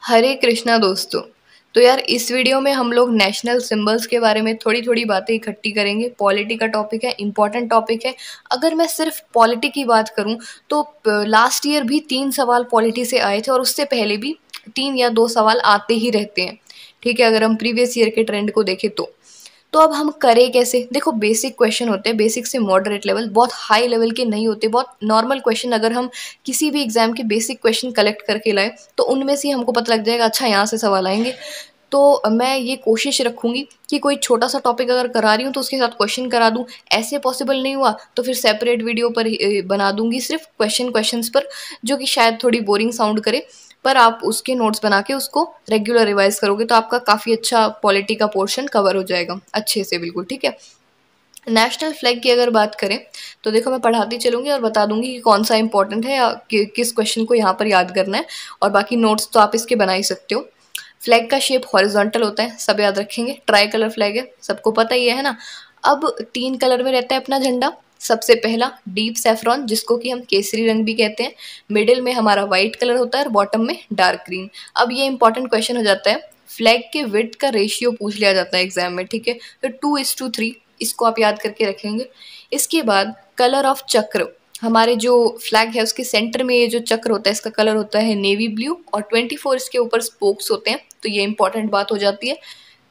हरे कृष्णा दोस्तों। तो यार इस वीडियो में हम लोग नेशनल सिंबल्स के बारे में थोड़ी थोड़ी बातें इकट्ठी करेंगे। पॉलिटी का टॉपिक है, इम्पॉर्टेंट टॉपिक है। अगर मैं सिर्फ पॉलिटी की बात करूं तो लास्ट ईयर भी 3 सवाल पॉलिटी से आए थे और उससे पहले भी 3 या 2 सवाल आते ही रहते हैं। ठीक है, अगर हम प्रीवियस ईयर के ट्रेंड को देखें तो अब हम करें कैसे। देखो, बेसिक क्वेश्चन होते हैं, बेसिक से मॉडरेट लेवल, बहुत हाई लेवल के नहीं होते, बहुत नॉर्मल क्वेश्चन। अगर हम किसी भी एग्जाम के बेसिक क्वेश्चन कलेक्ट करके लाए तो उनमें से हमको पता लग जाएगा अच्छा यहाँ से सवाल आएंगे। तो मैं ये कोशिश रखूंगी कि कोई छोटा सा टॉपिक अगर करा रही हूँ तो उसके साथ क्वेश्चन करा दूँ। ऐसे पॉसिबल नहीं हुआ तो फिर सेपरेट वीडियो पर बना दूंगी सिर्फ क्वेश्चंस पर, जो कि शायद थोड़ी बोरिंग साउंड करे, पर आप उसके नोट्स बना के उसको रेगुलर रिवाइज करोगे तो आपका काफ़ी अच्छा पॉलिटी का पोर्शन कवर हो जाएगा अच्छे से, बिल्कुल ठीक है। नेशनल फ्लैग की अगर बात करें तो देखो, मैं पढ़ाती चलूंगी और बता दूंगी कि कौन सा इंपॉर्टेंट है या किस क्वेश्चन को यहाँ पर याद करना है, और बाकी नोट्स तो आप इसके बना ही सकते हो। फ्लैग का शेप हॉरिजॉन्टल होता है, सब याद रखेंगे। ट्राई कलर फ्लैग है, सबको पता ही है ना। अब 3 कलर में रहता है अपना झंडा। सबसे पहला डीप सेफ्रॉन, जिसको कि हम केसरी रंग भी कहते हैं। मिडिल में हमारा वाइट कलर होता है और बॉटम में डार्क ग्रीन। अब ये इंपॉर्टेंट क्वेश्चन हो जाता है, फ्लैग के विड्थ का रेशियो पूछ लिया जाता है एग्जाम में, ठीक है। तो 2:3, इसको आप याद करके रखेंगे। इसके बाद कलर ऑफ चक्र, हमारे जो फ्लैग है उसके सेंटर में ये जो चक्र होता है इसका कलर होता है नेवी ब्लू, और 24 इसके ऊपर स्पोक्स होते हैं, तो ये इंपॉर्टेंट बात हो जाती है,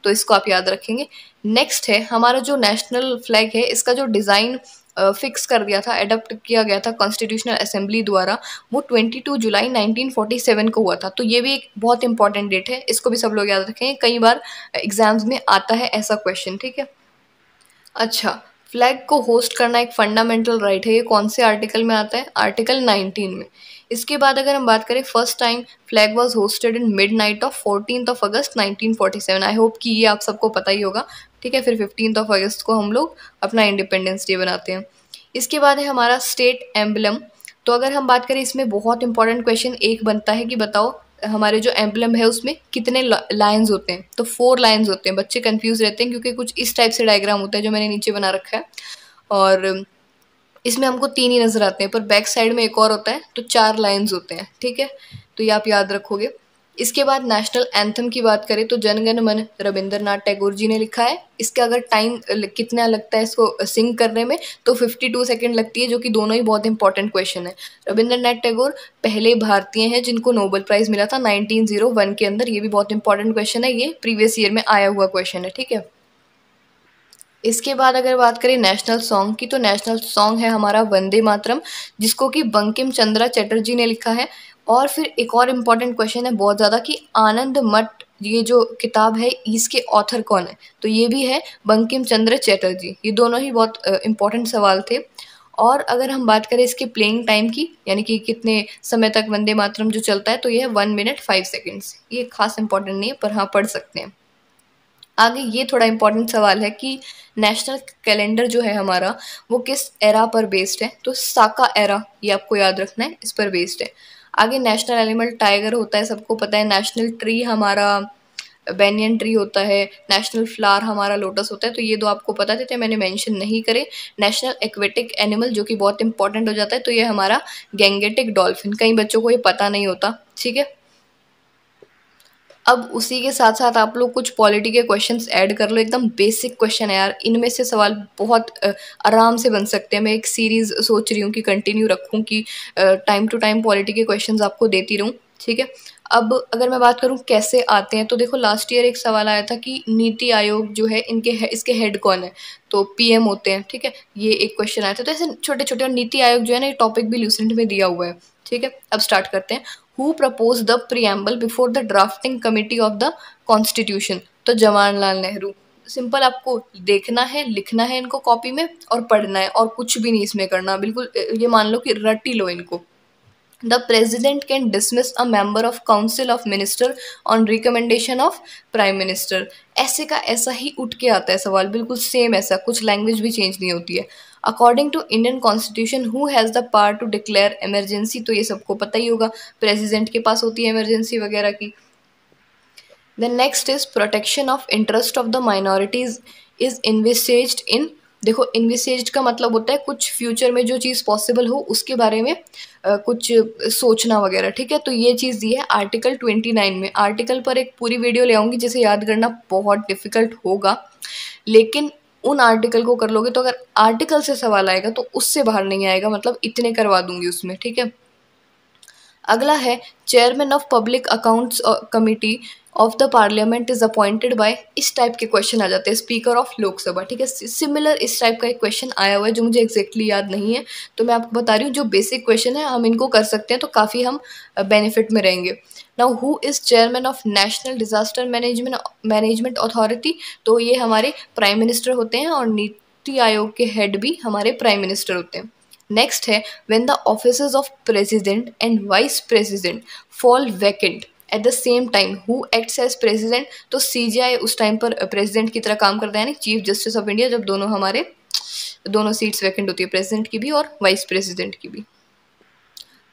तो इसको आप याद रखेंगे। नेक्स्ट है हमारा जो नेशनल फ्लैग है, इसका जो डिज़ाइन फिक्स कर दिया था, एडप्ट किया गया था कॉन्स्टिट्यूशनल असेंबली द्वारा, वो 22 जुलाई 1947 को हुआ था। तो ये भी एक बहुत इंपॉर्टेंट डेट है, इसको भी सब लोग याद रखेंगे, कई बार एग्जाम्स में आता है ऐसा क्वेश्चन, ठीक है। अच्छा, फ्लैग को होस्ट करना एक फंडामेंटल राइट है, ये कौन से आर्टिकल में आता है? आर्टिकल 19 में। इसके बाद अगर हम बात करें, first time flag was hosted in mid night of 14 August 1947। I hope कि ये आप सबको पता ही होगा, ठीक है। फिर 15 अगस्त को हम लोग अपना इंडिपेंडेंस डे बनाते हैं। इसके बाद है हमारा स्टेट एम्बलम। तो अगर हम बात करें, इसमें बहुत इंपॉर्टेंट क्वेश्चन एक बनता है कि बताओ हमारे जो एम्बलम है उसमें कितने लाइंस होते हैं। तो 4 लाइंस होते हैं। बच्चे कंफ्यूज रहते हैं क्योंकि कुछ इस टाइप से डायग्राम होता है जो मैंने नीचे बना रखा है, और इसमें हमको 3 ही नजर आते हैं, पर बैक साइड में एक और होता है, तो 4 लाइंस होते हैं, ठीक है। तो ये आप याद रखोगे। इसके बाद नेशनल एंथम की बात करें तो जन गण मन रविंद्रनाथ टैगोर जी ने लिखा है। इसका अगर टाइम कितना लगता है इसको सिंग करने में, तो 52 सेकेंड लगती है, जो कि दोनों ही बहुत इंपॉर्टेंट क्वेश्चन है। रविंद्रनाथ टैगोर पहले भारतीय हैं जिनको नोबेल प्राइज मिला था 1901 के अंदर। ये भी बहुत इंपॉर्टेंट क्वेश्चन है, ये प्रीवियस ईयर में आया हुआ क्वेश्चन है, ठीक है। इसके बाद अगर बात करें नेशनल सॉन्ग की, तो नेशनल सॉन्ग है हमारा वंदे मातरम, जिसको कि बंकिम चंद्र चटर्जी ने लिखा है। और फिर एक और इम्पॉर्टेंट क्वेश्चन है बहुत ज़्यादा कि आनंद मठ, ये जो किताब है इसके ऑथर कौन है? तो ये भी है बंकिम चंद्र चटर्जी। ये दोनों ही बहुत इंपॉर्टेंट सवाल थे। और अगर हम बात करें इसके प्लेइंग टाइम की, यानी कि कितने समय तक वंदे मातरम जो चलता है, तो ये है 1 मिनट 5 सेकेंड्स। ये खास इंपॉर्टेंट नहीं है, पर हाँ पढ़ सकते हैं। आगे ये थोड़ा इंपॉर्टेंट सवाल है कि नेशनल कैलेंडर जो है हमारा, वो किस एरा पर बेस्ड है? तो साका एरा, ये आपको याद रखना है, इस पर बेस्ड है। आगे नेशनल एनिमल टाइगर होता है, सबको पता है। नेशनल ट्री हमारा बेनियन ट्री होता है। नेशनल फ्लावर हमारा लोटस होता है, तो ये दो आपको पता थे, मैंने मेंशन नहीं करे। नेशनल एक्वेटिक एनिमल, जो कि बहुत इंपॉर्टेंट हो जाता है, तो ये हमारा गैंगेटिक डॉल्फिन। कई बच्चों को ये पता नहीं होता, ठीक है। अब उसी के साथ साथ आप लोग कुछ पॉलिटी के क्वेश्चंस ऐड कर लो, एकदम बेसिक क्वेश्चन है यार, इनमें से सवाल बहुत आराम से बन सकते हैं। मैं एक सीरीज सोच रही हूँ कि कंटिन्यू रखूँ, कि टाइम टू टाइम पॉलिटी के क्वेश्चंस आपको देती रहूँ, ठीक है। अब अगर मैं बात करूँ कैसे आते हैं, तो देखो लास्ट ईयर एक सवाल आया था कि नीति आयोग जो है इसके हेड कौन है? तो पीएम होते हैं, ठीक है। ये एक क्वेश्चन आया था। तो ऐसे छोटे छोटे, और नीति आयोग जो है ना, ये टॉपिक भी लूसेंट में दिया हुआ है, ठीक है। अब स्टार्ट करते हैं। Who propose the preamble before the drafting committee of the constitution? तो जवाहरलाल नेहरू। सिंपल, आपको देखना है, लिखना है इनको कॉपी में और पढ़ना है, और कुछ भी नहीं इसमें करना, बिल्कुल ये मान लो कि रट ही लो इनको। The president can dismiss a member of council of minister on recommendation of prime minister. ऐसे का ऐसा ही उठ के आता है सवाल, बिल्कुल सेम ऐसा, कुछ लैंग्वेज भी चेंज नहीं होती है। According to Indian constitution who has the power to declare emergency? तो ये सबको पता ही होगा, प्रेसिडेंट के पास होती है इमरजेंसी वगैरह की। The next is protection of interest of the minorities is envisaged in देखो इन्विसेज्ड का मतलब होता है कुछ फ्यूचर में जो चीज़ पॉसिबल हो उसके बारे में कुछ सोचना वगैरह, ठीक है। तो ये चीज़ दी है आर्टिकल 29 में। आर्टिकल पर एक पूरी वीडियो ले आऊँगी जिसे याद करना बहुत डिफिकल्ट होगा, लेकिन उन आर्टिकल को कर लोगे तो अगर आर्टिकल से सवाल आएगा तो उससे बाहर नहीं आएगा, मतलब इतने करवा दूंगी उसमें, ठीक है। अगला है chairman of public accounts committee of the parliament is appointed by. इस टाइप के क्वेश्चन आ जाते हैं, स्पीकर ऑफ लोकसभा, ठीक है। सिमिलर इस टाइप का एक क्वेश्चन आया हुआ है जो मुझे एग्जैक्टली याद नहीं है, तो मैं आपको बता रही हूँ जो बेसिक क्वेश्चन है हम इनको कर सकते हैं तो काफ़ी हम बेनिफिट में रहेंगे। Now who is chairman of national disaster management authority. तो ये हमारे प्राइम मिनिस्टर होते हैं और नीति आयोग के हेड भी हमारे प्राइम मिनिस्टर होते हैं। नेक्स्ट है when the offices of president and vice president fall vacant at the same time who acts as president. तो सीजीआई उस टाइम पर प्रेसिडेंट की तरह काम करता है, यानी चीफ जस्टिस ऑफ इंडिया, जब दोनों सीट्स वैकेंट होती है, प्रेसिडेंट की भी और वाइस प्रेसिडेंट की भी।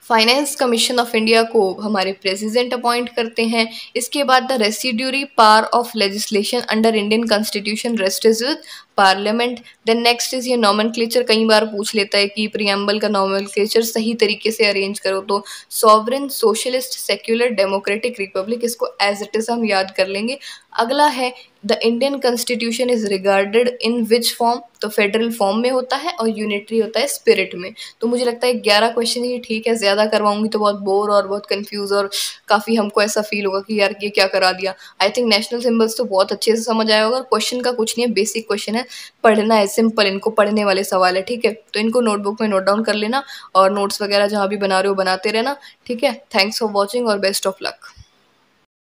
फाइनेंस कमीशन ऑफ इंडिया को हमारे प्रेसिडेंट अपॉइंट करते हैं। इसके बाद the residuary power of legislation under Indian constitution rests with parliament. Then next is ये नॉमेनक्लेचर कई बार पूछ लेता है कि प्रियम्बल का नॉमेनक्लेचर सही तरीके से अरेंज करो, तो sovereign socialist secular democratic Republic, इसको एज इट इज हम याद कर लेंगे। अगला है the Indian constitution is regarded in which form. तो फेडरल फॉर्म में होता है और यूनिटरी होता है स्पिरिट में। तो मुझे लगता है 11 क्वेश्चन ही ठीक है, ज़्यादा करवाऊंगी तो बहुत बोर और बहुत कंफ्यूज और काफ़ी हमको ऐसा फील होगा कि यार ये क्या करा दिया। आई थिंक नेशनल सिंबल्स तो बहुत अच्छे से समझ आया होगा और क्वेश्चन का कुछ नहीं है, बेसिक क्वेश्चन है, पढ़ना है, सिंपल, इनको पढ़ने वाले सवाल है, ठीक है। तो इनको नोटबुक में नोट डाउन कर लेना और नोट्स वगैरह जहाँ भी बना रहे हो बनाते रहना, ठीक है। थैंक्स फॉर वॉचिंग और बेस्ट ऑफ लक।